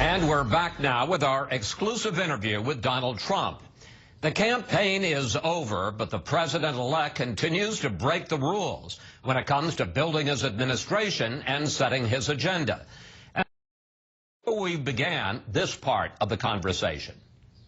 And we're back now with our exclusive interview with Donald Trump. The campaign is over, but the president-elect continues to break the rules when it comes to building his administration and setting his agenda. And we began this part of the conversation.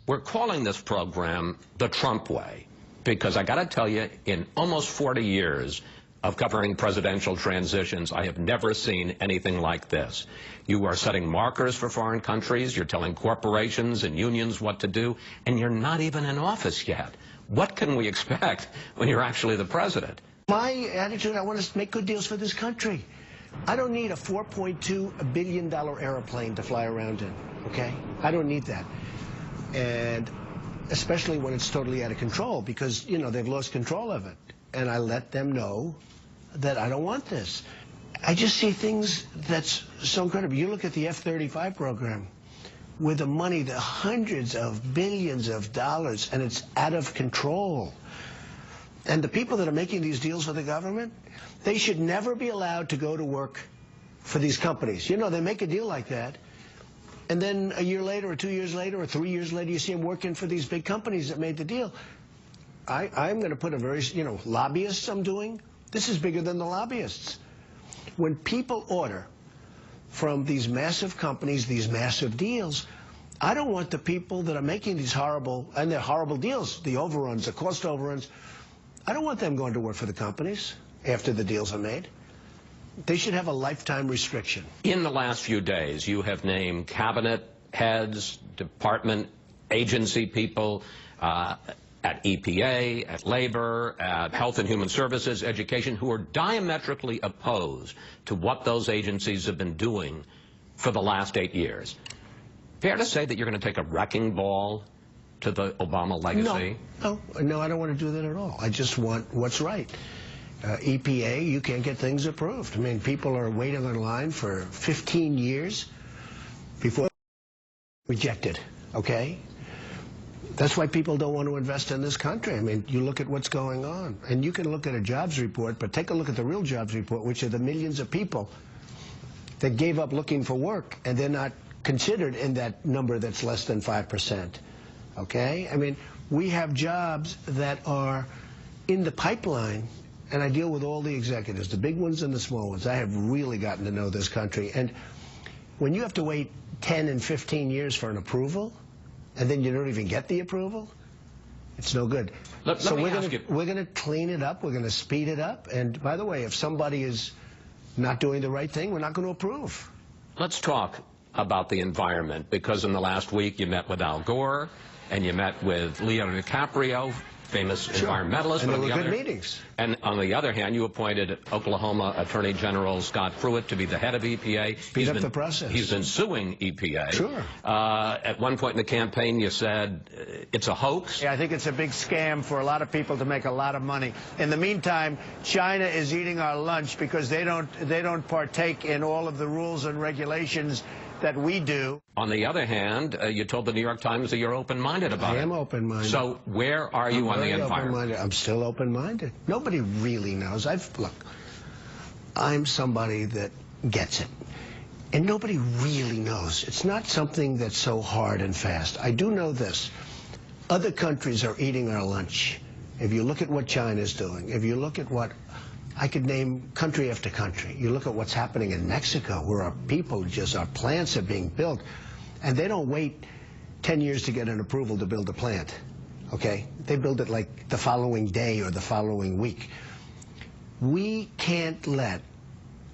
We're calling this program the Trump way because I got to tell you, in almost 40 years of covering presidential transitions, I have never seen anything like this. You are setting markers for foreign countries, you're telling corporations and unions what to do, and you're not even in office yet. What can we expect when you're actually the president? My attitude, I want to make good deals for this country. I don't need a $4.2 billion airplane to fly around in, okay? I don't need that. And especially when it's totally out of control because, you know, they've lost control of it. And I let them know that I don't want this. I just see things that's so incredible. You look at the F-35 program with the money, the hundreds of billions of dollars, and it's out of control. And the people that are making these deals with the government, they should never be allowed to go to work for ththese companies. You know, they make a deal like that, and then a year later or 2 years later or 3 years later, you see them working for these big companies that made the deal. I'm going to put a very, lobbyists I'm doing. This is bigger than the lobbyists. When people order from these massive companies, these massive deals, I don't want the people that are making these horrible, and they're horrible deals, the overruns, the cost overruns, I don't want them going to work for the companies after the deals are made. They should have a lifetime restriction. In the last few days, you have named cabinet heads, department, agency people, at EPA, at Labor, at Health and Human Services, Education, who are diametrically opposed to what those agencies have been doing for the last 8 years. Fair to say that you're going to take a wrecking ball to the Obama legacy? No, I don't want to do that at all. I just want what's right. EPA, you can't get things approved. I mean, people are waiting on line for 15 years before rejected, okay? That's why people don't want to invest in this country. I mean, you look at what's going on. And you can look at a jobs report, but take a look at the real jobs report, which are the millions of people that gave up looking for work, and they're not considered in that number that's less than 5%. Okay? I mean, we have jobs that are in the pipeline, and I deal with all the executives, the big ones and the small ones. I have really gotten to know this country. And when you have to wait 10 and 15 years for an approval, and then you don't even get the approval, it's no good. So we're going to clean it up. We're going to speed it up. And by the way, if somebody is not doing the right thing, we're not going to approve. Let's talk about the environment, because in the last week you met with Al Gore and you met with Leo DiCaprio, famous environmentalist. And they were good meetings. And on the other hand, you appointed Oklahoma Attorney General Scott Pruitt to be the head of EPA. Speed up the process. He's been suing EPA. Sure. At one point in the campaign, you said it's a hoax. Yeah, I think it's a big scam for a lot of people to make a lot of money. In the meantime, China is eating our lunch because they don't partake in all of the rules and regulations that we do. On the other hand, you told the New York Times that you're open-minded about it. I am open-minded. So where are you on the environment? I'm still open-minded. Nobody really knows. Look, I'm somebody that gets it. And nobody really knows. It's not something that's so hard and fast. I do know this. Other countries are eating our lunch. If you look at what China's doing, if you look at what I could name country after country. You look at what's happening in Mexico, where our people our plants are being built, and they don't wait 10 years to get an approval to build a plant, okay? They build it like the following day or the following week. We can't let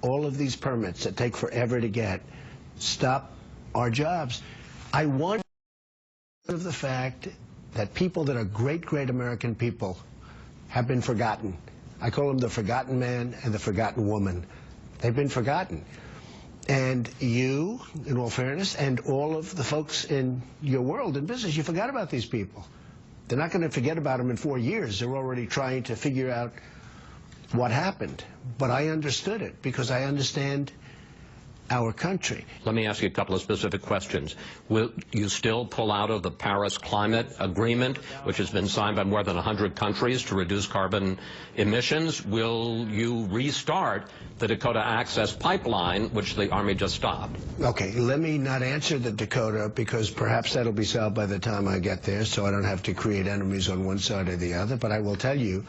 all of these permits that take forever to get stop our jobs. I want of the fact that people that are great, great American people have been forgotten. I call them the forgotten man and the forgotten woman. They've been forgotten. And you, in all fairness, and all of the folks in your world in business, you forgot about these people. They're not going to forget about them in 4 years. They're already trying to figure out what happened. But I understood it because I understand our country. Let me ask you a couple of specific questions. Will you still pull out of the Paris Climate Agreement, which has been signed by more than 100 countries to reduce carbon emissions? Will you restart the Dakota Access Pipeline, which the Army just stopped? Okay, let me not answer the Dakota, because perhaps that'll be solved by the time I get there, so I don't have to create enemies on one side or the other. But I will tell you,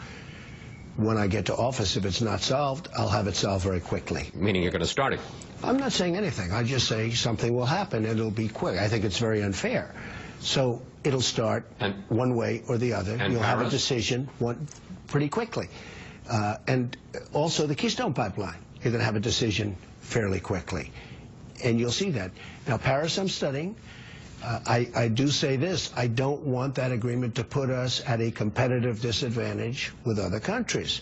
when I get to office, if it's not solved, I'll have it solved very quickly. Meaning you're going to start it? I'm not saying anything. I just say something will happen, and it'll be quick. I think it's very unfair. So it'll start one way or the other. You'll have a decision pretty quickly. And also the Keystone Pipeline, you're going to have a decision fairly quickly. And you'll see that. Now, Paris, I'm studying. I do say this. I don't want that agreement to put us at a competitive disadvantage with other countries.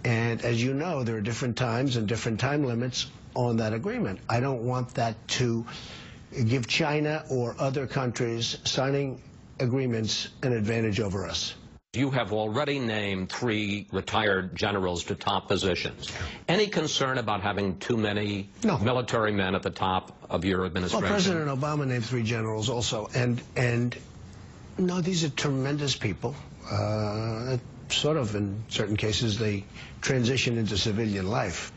And as you know, there are different times and different time limits on that agreement. I don't want that to give China or other countries signing agreements an advantage over us. You have already named 3 retired generals to top positions. Any concern about having too many military men at the top of your administration? Well, President Obama named 3 generals also. And no, these are tremendous people. Sort of, in certain cases, they transition into civilian life.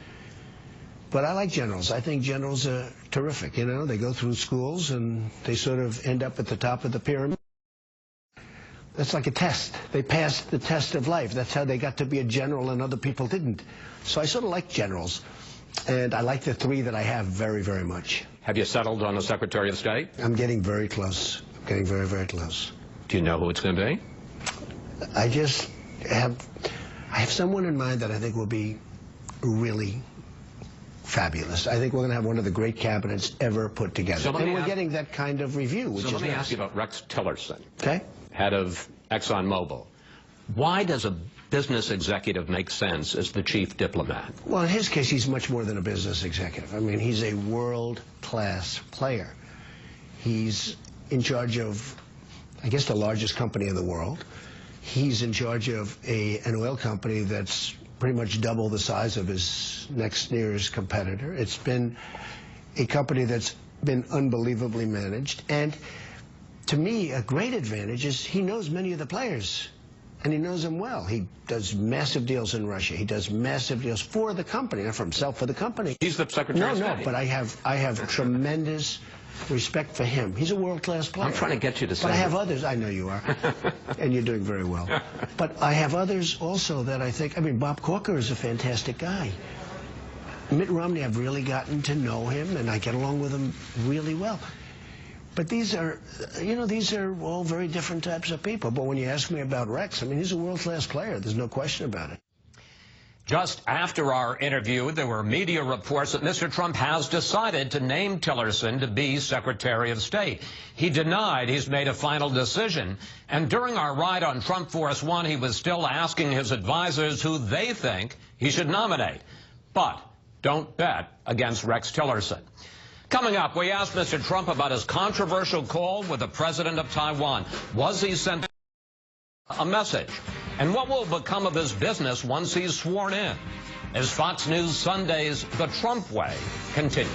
But I like generals. I think generals are terrific. You know, they go through schools and they sort of end up at the top of the pyramid. That's like a test. They passed the test of life. That's how they got to be a general and other people didn't. So I sort of like generals. And I like the 3 that I have very, very much. Have you settled on a Secretary of State? I'm getting very close. I'm getting very, very close. Do you know who it's going to be? I just have someone in mind that I think will be really fabulous. I think we're going to have one of the great cabinets ever put together. And we're getting that kind of review, which is nice. Let me nice. ask you about Rex Tillerson. Okay. Head of ExxonMobil. Why does a business executive make sense as the chief diplomat? Well, in his case, he's much more than a business executive. I mean, he's a world-class player. He's in charge of, I guess, the largest company in the world. He's in charge of an oil company that's pretty much double the size of his next nearest competitor. It's been a company that's been unbelievably managed. And to me, a great advantage is he knows many of the players, and he knows them well. He does massive deals in Russia. He does massive deals for the company, not for himself, for the company. He's the Secretary of State. No, but I have tremendous respect for him. He's a world-class player. I'm trying to get you to say But I have others. I know you are. And you're doing very well. But I have others also that I think, I mean, Bob Corker is a fantastic guy. Mitt Romney, I've really gotten to know him, and I get along with him really well. But these are, you know, these are all very different types of people. But when you ask me about Rex, I mean, he's a world-class player. There's no question about it. Just after our interview, there were media reports that Mr. Trump has decided to name Tillerson to be Secretary of State. He denied he's made a final decision. And during our ride on Trump Force One, he was still asking his advisors who they think he should nominate. But don't bet against Rex Tillerson. Coming up, we asked Mr. Trump about his controversial call with the president of Taiwan. Was he sent a message? And what will become of his business once he's sworn in? As Fox News Sunday's The Trump Way continues.